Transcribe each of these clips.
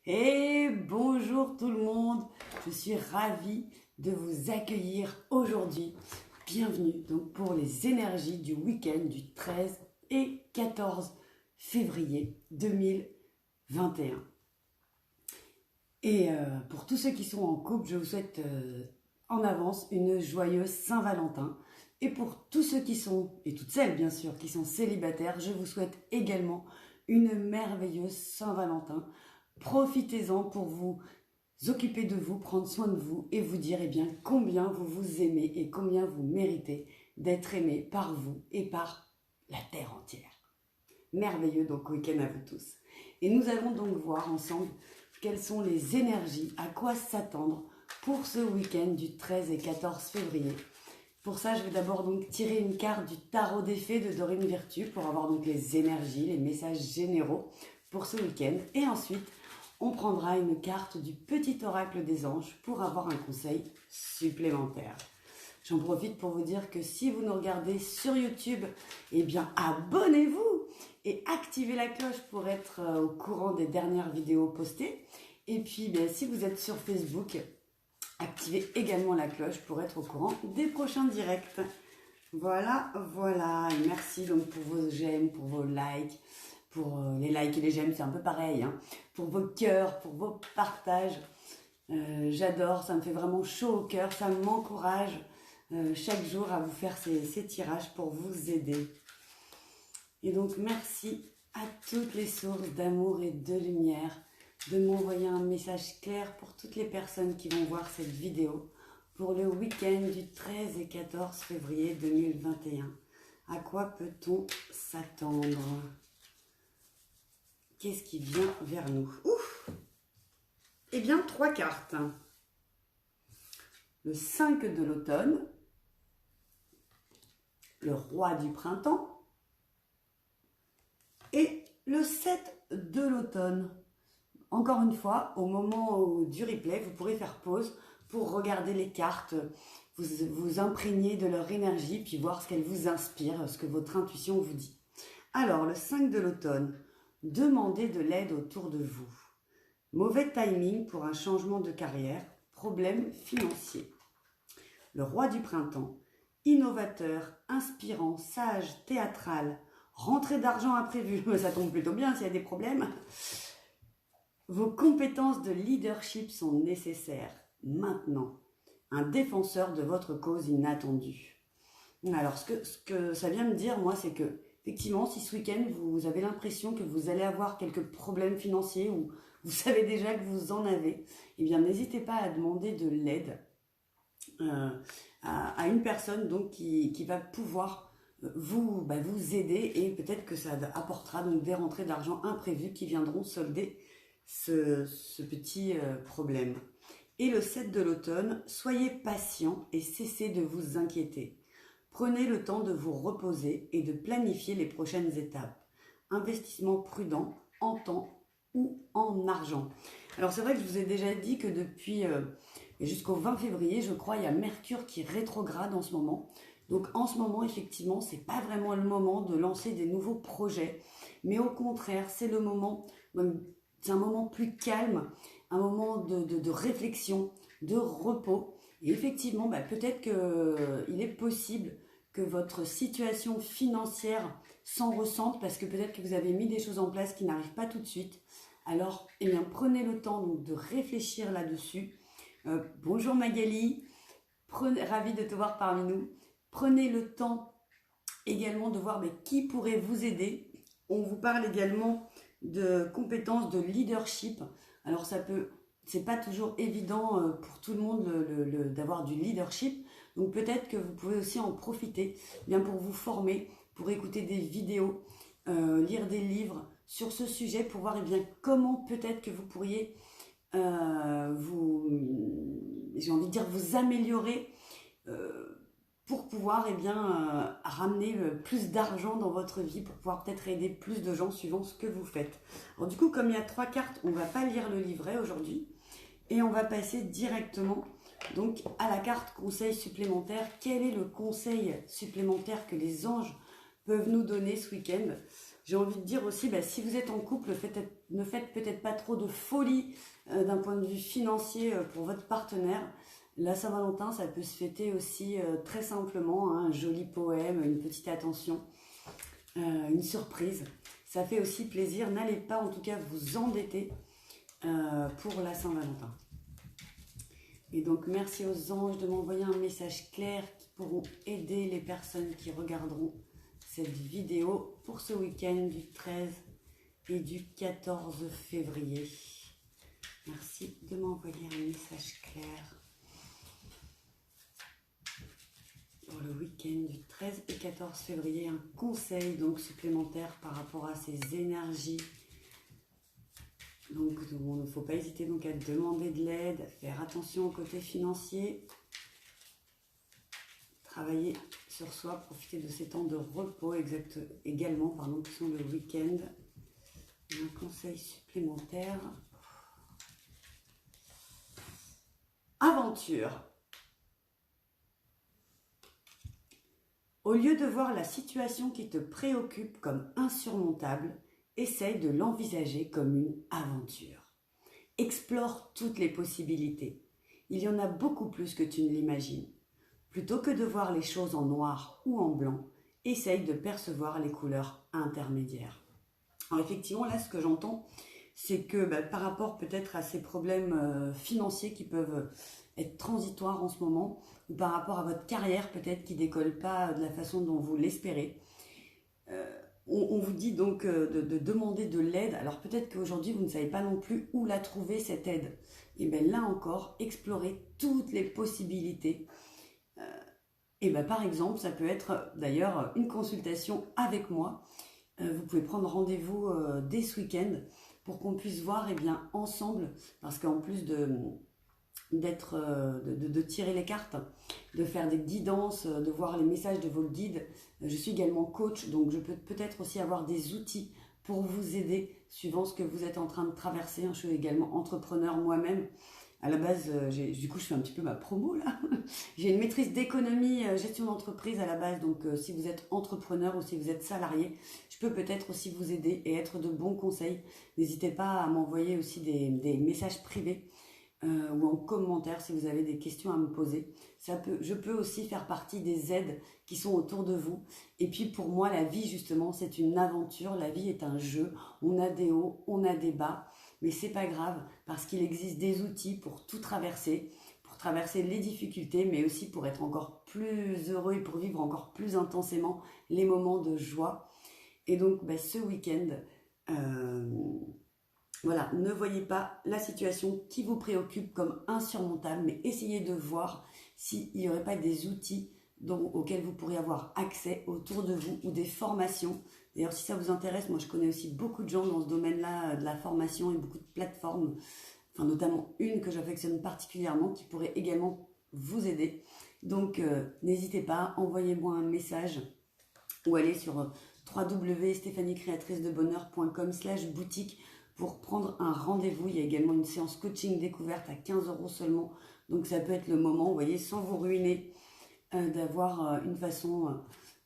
Et bonjour tout le monde, je suis ravie de vous accueillir aujourd'hui. Bienvenue donc pour les énergies du week-end du 13 et 14 février 2021. Et pour tous ceux qui sont en couple, je vous souhaite en avance une joyeuse Saint-Valentin. Et pour tous ceux qui sont, et toutes celles bien sûr, qui sont célibataires, je vous souhaite également une merveilleuse Saint-Valentin. Profitez-en pour vous occuper de vous, prendre soin de vous et vous dire combien vous vous aimez et combien vous méritez d'être aimé par vous et par la terre entière. Merveilleux donc week-end à vous tous. Et nous allons donc voir ensemble quelles sont les énergies, à quoi s'attendre pour ce week-end du 13 et 14 février. Pour ça, je vais d'abord donc tirer une carte du tarot des fées de Dorine Virtue pour avoir donc les énergies, les messages généraux pour ce week-end. Et ensuite, on prendra une carte du petit oracle des anges pour avoir un conseil supplémentaire. J'en profite pour vous dire que si vous nous regardez sur YouTube, abonnez-vous et activez la cloche pour être au courant des dernières vidéos postées. Et puis, si vous êtes sur Facebook, activez également la cloche pour être au courant des prochains directs. Voilà. Et merci donc pour vos j'aime, pour vos likes. Pour les likes et les j'aime, c'est un peu pareil, hein. Pour vos cœurs, pour vos partages. J'adore, ça me fait vraiment chaud au cœur, ça m'encourage chaque jour à vous faire ces tirages pour vous aider. Et donc, merci à toutes les sources d'amour et de lumière de m'envoyer un message clair pour toutes les personnes qui vont voir cette vidéo pour le week-end du 13 et 14 février 2021. À quoi peut-on s'attendre ? Qu'est-ce qui vient vers nous? Ouf! 3 cartes. Le 5 de l'automne, le roi du printemps et le 7 de l'automne. Encore une fois, au moment du replay, vous pourrez faire pause pour regarder les cartes, vous imprégner de leur énergie, puis voir ce qu'elles vous inspirent, ce que votre intuition vous dit. Alors, le 5 de l'automne. Demandez de l'aide autour de vous. Mauvais timing pour un changement de carrière, problème financier. Le roi du printemps, innovateur, inspirant, sage, théâtral, rentrée d'argent imprévue, ça tombe plutôt bien s'il y a des problèmes. Vos compétences de leadership sont nécessaires maintenant. Un défenseur de votre cause inattendue. Alors, ce que ça vient me dire, moi, c'est que effectivement, si ce week-end, vous avez l'impression que vous allez avoir quelques problèmes financiers ou vous savez déjà que vous en avez, n'hésitez pas à demander de l'aide à une personne donc, qui va pouvoir vous aider et peut-être que ça apportera donc, des rentrées d'argent imprévues qui viendront solder ce petit problème. Et le 7 de l'automne, soyez patient et cessez de vous inquiéter. Prenez le temps de vous reposer et de planifier les prochaines étapes. Investissement prudent en temps ou en argent. Alors c'est vrai que je vous ai déjà dit que depuis jusqu'au 20 février, je crois, il y a Mercure qui rétrograde en ce moment. Donc en ce moment, effectivement, c'est pas vraiment le moment de lancer des nouveaux projets. Mais au contraire, c'est le moment, c'est un moment plus calme, un moment de réflexion, de repos. Et effectivement, peut-être qu'il est possible que votre situation financière s'en ressente parce que peut-être que vous avez mis des choses en place qui n'arrivent pas tout de suite. Alors, prenez le temps donc, de réfléchir là-dessus. Bonjour Magali, ravie de te voir parmi nous. Prenez le temps également de voir qui pourrait vous aider. On vous parle également de compétences de leadership. Alors, c'est pas toujours évident pour tout le monde d'avoir du leadership. Donc peut-être que vous pouvez aussi en profiter pour vous former, pour écouter des vidéos, lire des livres sur ce sujet pour voir comment peut-être que vous pourriez vous améliorer pour pouvoir ramener plus d'argent dans votre vie, pour pouvoir peut-être aider plus de gens suivant ce que vous faites. Alors du coup, comme il y a 3 cartes, on ne va pas lire le livret aujourd'hui et on va passer directement donc à la carte conseil supplémentaire. Quel est le conseil supplémentaire que les anges peuvent nous donner ce week-end J'ai envie de dire aussi, si vous êtes en couple, ne faites peut-être pas trop de folie d'un point de vue financier pour votre partenaire. La Saint-Valentin, ça peut se fêter aussi très simplement, hein, un joli poème, une petite attention, une surprise. Ça fait aussi plaisir. N'allez pas en tout cas vous endetter pour la Saint-Valentin. Et donc merci aux anges de m'envoyer un message clair qui pourront aider les personnes qui regarderont cette vidéo pour ce week-end du 13 et du 14 février. Merci de m'envoyer un message clair pour le week-end du 13 et 14 février. Un conseil donc supplémentaire par rapport à ces énergies. Donc il ne faut pas hésiter donc à demander de l'aide, à faire attention au côté financier, travailler sur soi, profiter de ces temps de repos également, qui sont le week-end. Un conseil supplémentaire. Aventure. Au lieu de voir la situation qui te préoccupe comme insurmontable, essaye de l'envisager comme une aventure. Explore toutes les possibilités. Il y en a beaucoup plus que tu ne l'imagines. Plutôt que de voir les choses en noir ou en blanc, essaye de percevoir les couleurs intermédiaires. Alors effectivement, là, ce que j'entends, c'est que par rapport peut-être à ces problèmes financiers qui peuvent être transitoires en ce moment, ou par rapport à votre carrière peut-être qui ne décolle pas de la façon dont vous l'espérez, on vous dit donc de demander de l'aide. Alors peut-être qu'aujourd'hui, vous ne savez pas non plus où la trouver, cette aide. Et bien là encore, explorez toutes les possibilités. Et par exemple, ça peut être d'ailleurs une consultation avec moi. Vous pouvez prendre rendez-vous dès ce week-end pour qu'on puisse voir ensemble, parce qu'en plus de tirer les cartes, de faire des guidances, de voir les messages de vos guides, je suis également coach, donc je peux peut-être aussi avoir des outils pour vous aider suivant ce que vous êtes en train de traverser. Je suis également entrepreneur moi-même. À la base, du coup, je fais un petit peu ma promo là. J'ai une maîtrise d'économie, gestion d'entreprise à la base. Donc, si vous êtes entrepreneur ou si vous êtes salarié, je peux peut-être aussi vous aider et être de bons conseils. N'hésitez pas à m'envoyer aussi des messages privés ou en commentaire si vous avez des questions à me poser. Je peux aussi faire partie des aides qui sont autour de vous. Et puis, pour moi, la vie, justement, c'est une aventure. La vie est un jeu. On a des hauts, on a des bas. Mais c'est pas grave parce qu'il existe des outils pour tout traverser, pour traverser les difficultés, mais aussi pour être encore plus heureux et pour vivre encore plus intensément les moments de joie. Et donc ce week-end, ne voyez pas la situation qui vous préoccupe comme insurmontable, mais essayez de voir s'il n'y aurait pas des outils auxquels vous pourriez avoir accès autour de vous ou des formations. D'ailleurs, si ça vous intéresse, moi je connais aussi beaucoup de gens dans ce domaine-là de la formation et beaucoup de plateformes, notamment une que j'affectionne particulièrement qui pourrait également vous aider. Donc n'hésitez pas, envoyez-moi un message ou allez sur www.stephaniecreatricedebonheur.com/boutique pour prendre un rendez-vous. Il y a également une séance coaching découverte à 15 € seulement. Donc ça peut être le moment, vous voyez, sans vous ruiner, d'avoir une façon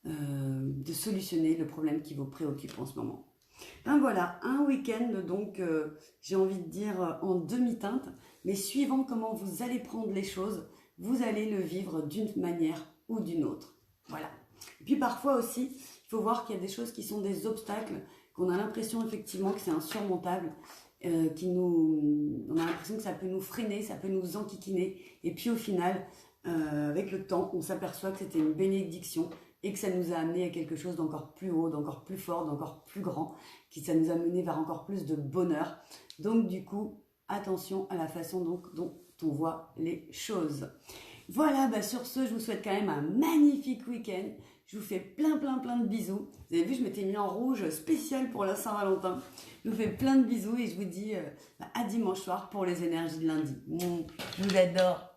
de solutionner le problème qui vous préoccupe en ce moment. Voilà, un week-end donc, j'ai envie de dire en demi-teinte, mais suivant comment vous allez prendre les choses, vous allez le vivre d'une manière ou d'une autre. Voilà. Et puis parfois aussi, il faut voir qu'il y a des choses qui sont des obstacles, qu'on a l'impression effectivement que c'est insurmontable, on a l'impression que ça peut nous freiner, ça peut nous enquiquiner, et puis au final, avec le temps, on s'aperçoit que c'était une bénédiction et que ça nous a amené à quelque chose d'encore plus haut, d'encore plus fort, d'encore plus grand, ça nous a mené vers encore plus de bonheur. Donc du coup, attention à la façon dont on voit les choses. Voilà, sur ce, je vous souhaite quand même un magnifique week-end. Je vous fais plein de bisous. Vous avez vu, je m'étais mis en rouge spécial pour la Saint-Valentin. Je vous fais plein de bisous et je vous dis à dimanche soir pour les énergies de lundi. Je vous adore.